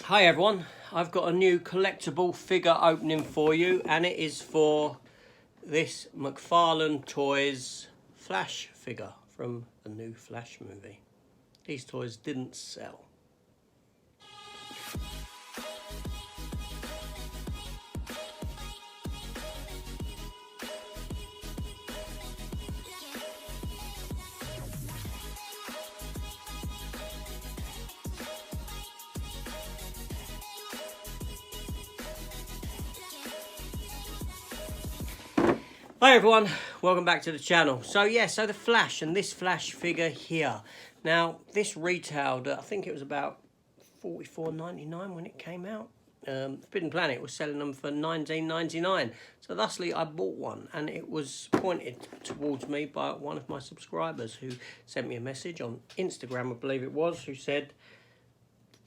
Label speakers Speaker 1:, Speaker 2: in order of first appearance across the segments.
Speaker 1: Hi everyone, I've got a new collectible figure opening for you, and it is for this McFarlane Toys Flash figure from the new Flash movie. These toys didn't sell. Hi everyone, welcome back to the channel. So the Flash, and this Flash figure here. Now this retailed, I think it was about $44.99 when it came out. Forbidden Planet was selling them for $19.99. So thusly I bought one, and it was pointed towards me by one of my subscribers who sent me a message on Instagram, I believe it was, who said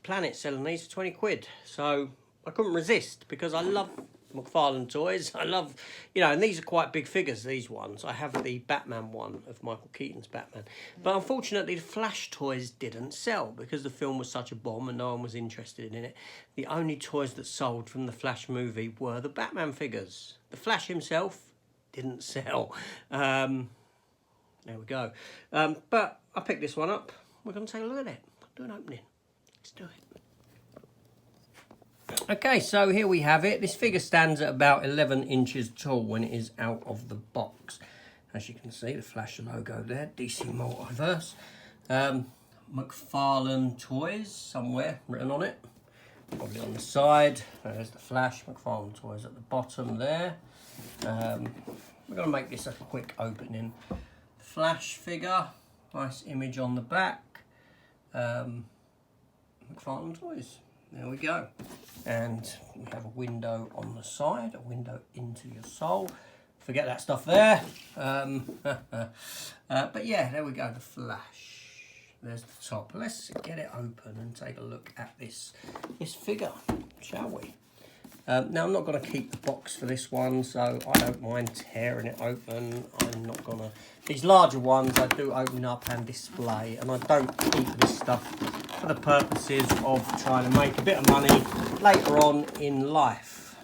Speaker 1: Planet selling these for 20 quid. So I couldn't resist, because I love McFarlane Toys. I love, and these are quite big figures, these ones. I have the Batman one of Michael Keaton's Batman. But unfortunately, the Flash toys didn't sell because the film was such a bomb and no one was interested in it. The only toys that sold from the Flash movie were the Batman figures. The Flash himself didn't sell. There we go. But I picked this one up. We're going to take a look at it. Do an opening. Let's do it. Okay, so here we have it. This figure stands at about 11 inches tall when it is out of the box. As you can see, the Flash logo there, DC Multiverse. McFarlane Toys, somewhere written on it. Probably on the side. There's the Flash, McFarlane Toys at the bottom there. We're going to make this a quick opening. Flash figure, nice image on the back. McFarlane Toys. There we go. And we have a window on the side, a window into your soul. Forget that stuff there. But yeah, there we go, the Flash. There's the top. Let's get it open and take a look at this figure, shall we? Now, I'm not going to keep the box for this one, so I don't mind tearing it open. I'm not going to... These larger ones I do open up and display, and I don't keep this stuff for the purposes of trying to make a bit of money later on in life.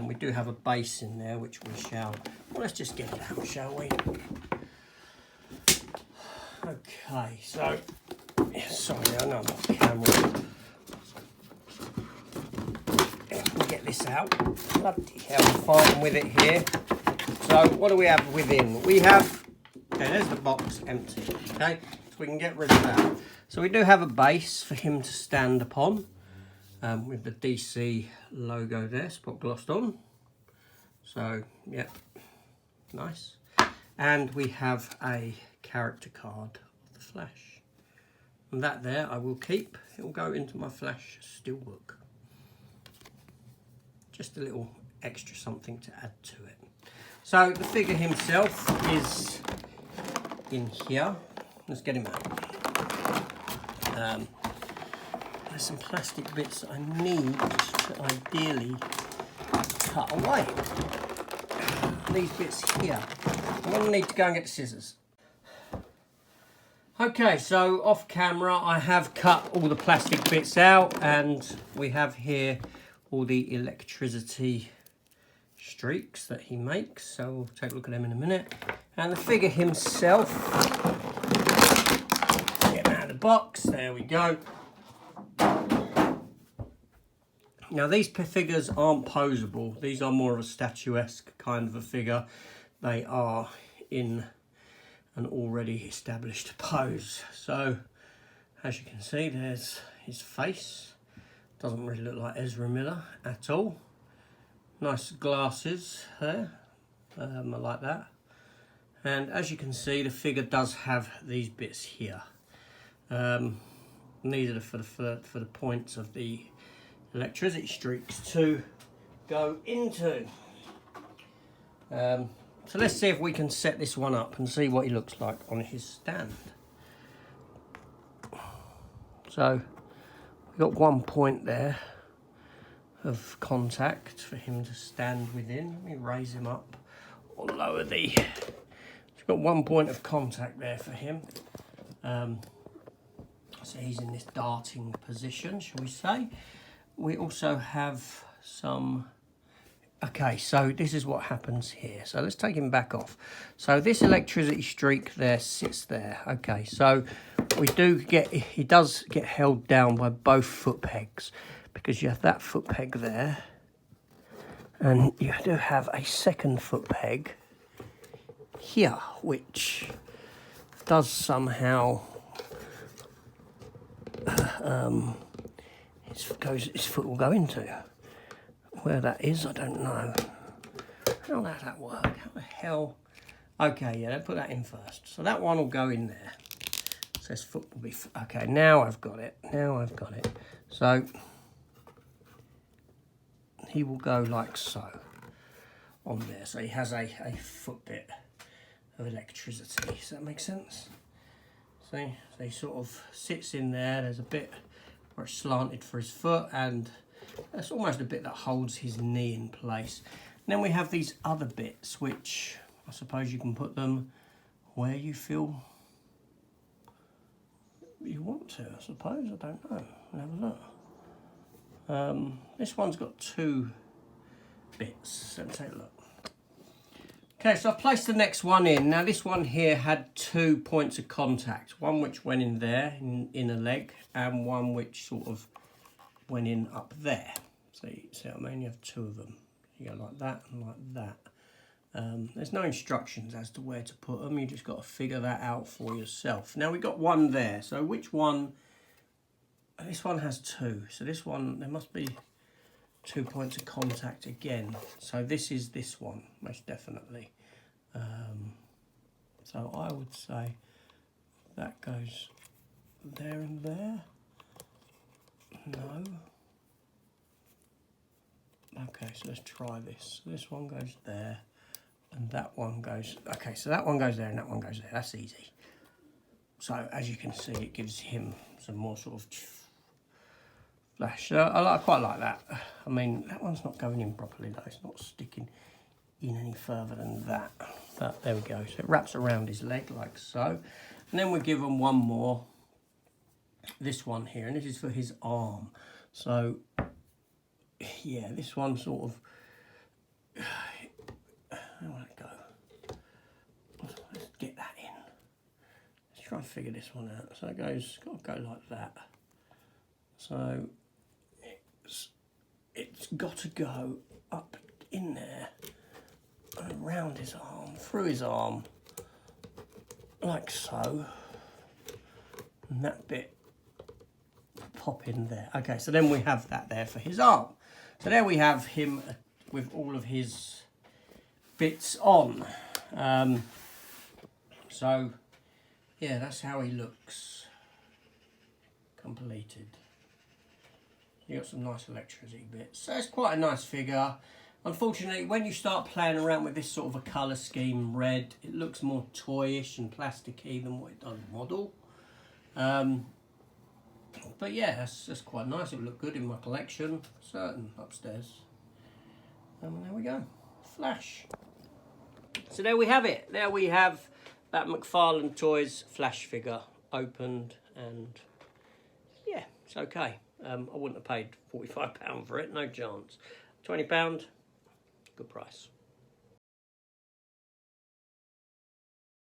Speaker 1: We do have a base in there, which we shall... Well, let's just get it out, shall we? Okay, so... Sorry, I know I'm off camera. Get this out. Bloody hell, I'm fighting with it here. So what do we have within? We have, okay, there's the box empty, okay, so we can get rid of that. So we do have a base for him to stand upon, with the DC logo there, spot glossed on. So yeah, nice. And we have a character card of the Flash, and that there I will keep. It will go into my Flash steelbook. Just a little extra something to add to it. So the figure himself is in here. Let's get him out. There's some plastic bits that I need to ideally cut away. These bits here. I'm going to need to go and get the scissors. Okay, so off camera I have cut all the plastic bits out, and we have here all the electricity streaks that he makes, so we'll take a look at them in a minute. And the figure himself, get him out of the box, there we go. Now these figures aren't posable, these are more of a statuesque kind of a figure. They are in an already established pose. So as you can see, there's his face. Doesn't really look like Ezra Miller at all. Nice glasses there. I like that. And as you can see, the figure does have these bits here. These are for the points of the electricity streaks to go into. So let's see if we can set this one up and see what he looks like on his stand. So we've got one point there of contact for him to stand within. Let me raise him up or lower the... We've got one point of contact there for him. So he's in this darting position, shall we say. We also have some... Okay, so this is what happens here. So let's take him back off. So this electricity streak there sits there. Okay, so we do get... He does get held down by both foot pegs, because you have that foot peg there, and you do have a second foot peg here, which does somehow... his foot will go into. Where that is, I don't know. How does that work? How the hell? Okay, yeah, let's put that in first. So that one will go in there. So his foot will be... Okay, now I've got it. Now I've got it. So he will go like so on there. So he has a foot bit of electricity. Does that make sense? See? So he sort of sits in there. There's a bit where it's slanted for his foot, and that's almost a bit that holds his knee in place. And then we have these other bits, which I suppose you can put them where you feel you want to, I suppose. I don't know. Have a look. This one's got two bits. Let's take a look. Okay, so I've placed the next one in. Now this one here had 2 points of contact. One which went in there, in a leg, and one which sort of went in up there. So you see what I mean? You have two of them. You go like that and like that. There's no instructions as to where to put them. You just got to figure that out for yourself. Now we've got one there. So which one? This one has two. So this one, there must be 2 points of contact again. So this is this one, most definitely. So I would say that goes there and there. No. Okay, so let's try this. So this one goes there, and that one goes... Okay, so that one goes there and that one goes there. That's easy. So as you can see, it gives him some more sort of flash. I quite like that. I mean, that one's not going in properly though. It's not sticking in any further than that. But there we go. So it wraps around his leg like so. And then we give him one more. This one here, and this is for his arm. So yeah, this one sort of... Where will it go? Let's get that in. Let's try and figure this one out. So it goes, got to go like that. So it's got to go up in there and around his arm, through his arm, like so. And that bit pop in there. Okay, so then we have that there for his arm. So there we have him with all of his bits on. So yeah, that's how he looks completed. You got some nice electricity bits. So it's quite a nice figure. Unfortunately, when you start playing around with this sort of a colour scheme, red, it looks more toyish and plasticky than what it does model. But yeah, that's quite nice. It would look good in my collection, certain, upstairs. And there we go, Flash. So there we have it. There we have that McFarlane Toys Flash figure opened, and yeah, it's okay. I wouldn't have paid £45 for it, no chance. £20, good price.